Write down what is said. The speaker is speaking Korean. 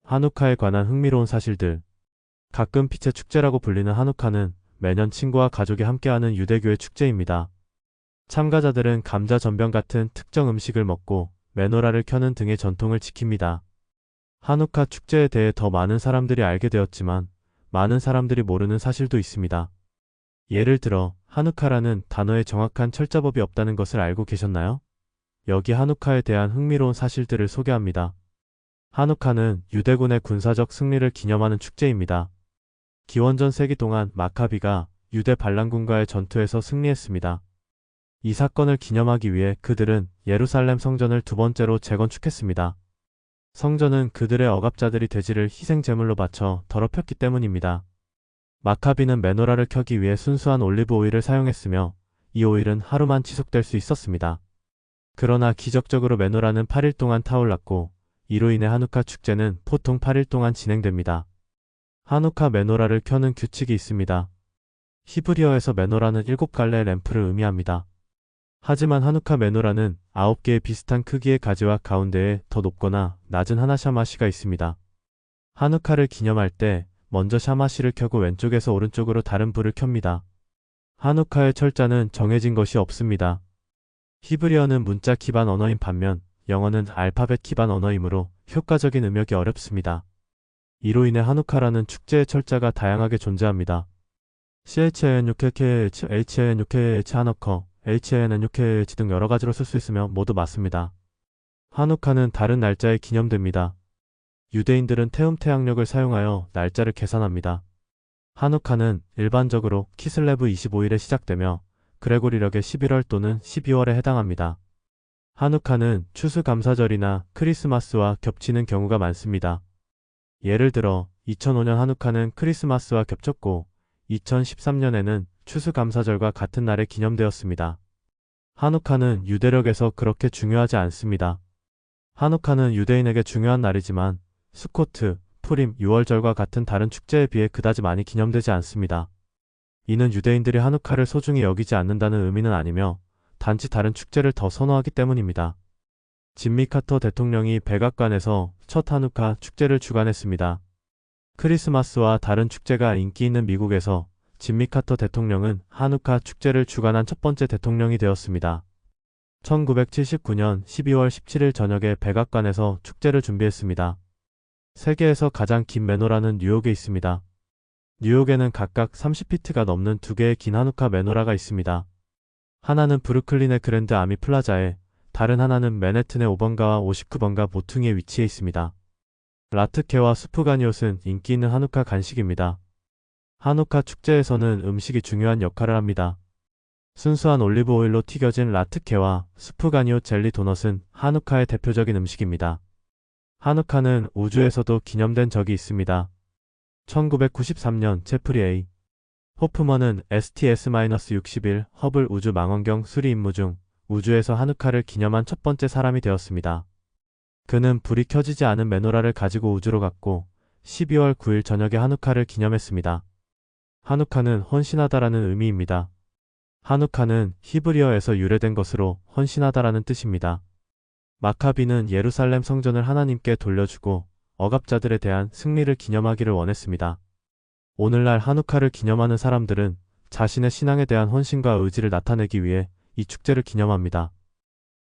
한우카에 관한 흥미로운 사실들. 가끔 빛의 축제라고 불리는 한우카는 매년 친구와 가족이 함께하는 유대교의 축제입니다. 참가자들은 감자 전병 같은 특정 음식을 먹고 메노라를 켜는 등의 전통을 지킵니다. 한우카 축제에 대해 더 많은 사람들이 알게 되었지만 많은 사람들이 모르는 사실도 있습니다. 예를 들어 한우카라는 단어에 정확한 철자법이 없다는 것을 알고 계셨나요? 여기 한우카에 대한 흥미로운 사실들을 소개합니다. 한우카는 유대군의 군사적 승리를 기념하는 축제입니다. 기원전 세기 동안 마카비가 유대 반란군과의 전투에서 승리했습니다. 이 사건을 기념하기 위해 그들은 예루살렘 성전을 두 번째로 재건축했습니다. 성전은 그들의 억압자들이 돼지를 희생 제물로 바쳐 더럽혔기 때문입니다. 마카비는 메노라를 켜기 위해 순수한 올리브 오일을 사용했으며 이 오일은 하루만 지속될 수 있었습니다. 그러나 기적적으로 메노라는 8일 동안 타올랐고 이로 인해 한우카 축제는 보통 8일 동안 진행됩니다. 한우카 메노라를 켜는 규칙이 있습니다. 히브리어에서 메노라는 7갈래의 램프를 의미합니다. 하지만 한우카 메노라는 9개의 비슷한 크기의 가지와 가운데에 더 높거나 낮은 하나 샤마시가 있습니다. 한우카를 기념할 때 먼저 샤마시를 켜고 왼쪽에서 오른쪽으로 다른 불을 켭니다. 한우카의 철자는 정해진 것이 없습니다. 히브리어는 문자 기반 언어인 반면 영어는 알파벳 기반 언어이므로 효과적인 음역이 어렵습니다. 이로 인해 한우카라는 축제의 철자가 다양하게 존재합니다. CHAN6KH, HAN6KH 한우커, HAN6KH 등 여러 가지로 쓸 수 있으며 모두 맞습니다. 한우카는 다른 날짜에 기념됩니다. 유대인들은 태음태양력을 사용하여 날짜를 계산합니다. 한우카는 일반적으로 키슬레브 25일에 시작되며 그레고리력의 11월 또는 12월에 해당합니다. 한우카는 추수감사절이나 크리스마스와 겹치는 경우가 많습니다. 예를 들어 2005년 한우카는 크리스마스와 겹쳤고 2013년에는 추수감사절과 같은 날에 기념되었습니다. 한우카는 유대력에서 그렇게 중요하지 않습니다. 한우카는 유대인에게 중요한 날이지만 수코트, 푸림, 유월절과 같은 다른 축제에 비해 그다지 많이 기념되지 않습니다. 이는 유대인들이 한우카를 소중히 여기지 않는다는 의미는 아니며 단지 다른 축제를 더 선호하기 때문입니다. 짐미 카터 대통령이 백악관에서 첫 한우카 축제를 주관했습니다. 크리스마스와 다른 축제가 인기 있는 미국에서 짐미 카터 대통령은 한우카 축제를 주관한 첫 번째 대통령이 되었습니다. 1979년 12월 17일 저녁에 백악관에서 축제를 준비했습니다. 세계에서 가장 긴 메노라는 뉴욕에 있습니다. 뉴욕에는 각각 30피트가 넘는 두 개의 긴 한우카 메노라가 있습니다. 하나는 브루클린의 그랜드 아미 플라자에, 다른 하나는 맨해튼의 5번가와 59번가 모퉁이에 위치해 있습니다. 라트케와 수프가니옷은 인기 있는 한우카 간식입니다. 한우카 축제에서는 음식이 중요한 역할을 합니다. 순수한 올리브 오일로 튀겨진 라트케와 수프가니옷 젤리 도넛은 한우카의 대표적인 음식입니다. 한우카는 우주에서도 기념된 적이 있습니다. 1993년 제프리 A. 호프먼은 STS-61 허블 우주 망원경 수리 임무 중 우주에서 한우카를 기념한 첫 번째 사람이 되었습니다. 그는 불이 켜지지 않은 메노라를 가지고 우주로 갔고 12월 9일 저녁에 한우카를 기념했습니다. 한우카는 헌신하다라는 의미입니다. 한우카는 히브리어에서 유래된 것으로 헌신하다라는 뜻입니다. 마카비는 예루살렘 성전을 하나님께 돌려주고 억압자들에 대한 승리를 기념하기를 원했습니다. 오늘날 한우카를 기념하는 사람들은 자신의 신앙에 대한 헌신과 의지를 나타내기 위해 이 축제를 기념합니다.